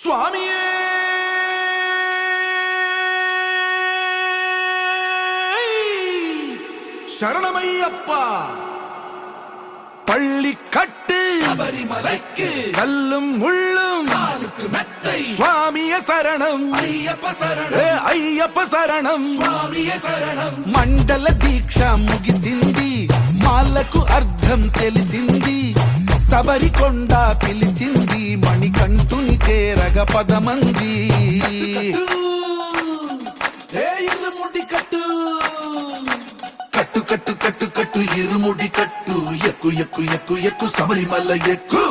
சுவாமியே சரணமையப்பா. பள்ளி கட்டு சபரிமலைக்கு கல்லும் முள்ளும் காலுக்கு மெத்தை சுவாமிய சரணம் ஐயப்ப சரணம் అయ్యప్ప శరణం స్వామియ శరణం. మండల దీక్ష ముగిసింది, మాలకు అర్థం తెలిసింది, శబరికొండ పిలిచింది, మణికంఠుని చేరగ పదమంది. ఇరుముడి కట్టు కట్టు కట్టు కట్టు కట్టు ఇరుముడి కట్టు, ఎక్కు ఎక్కు ఎక్కు ఎక్కు శబరిమల ఎక్కు.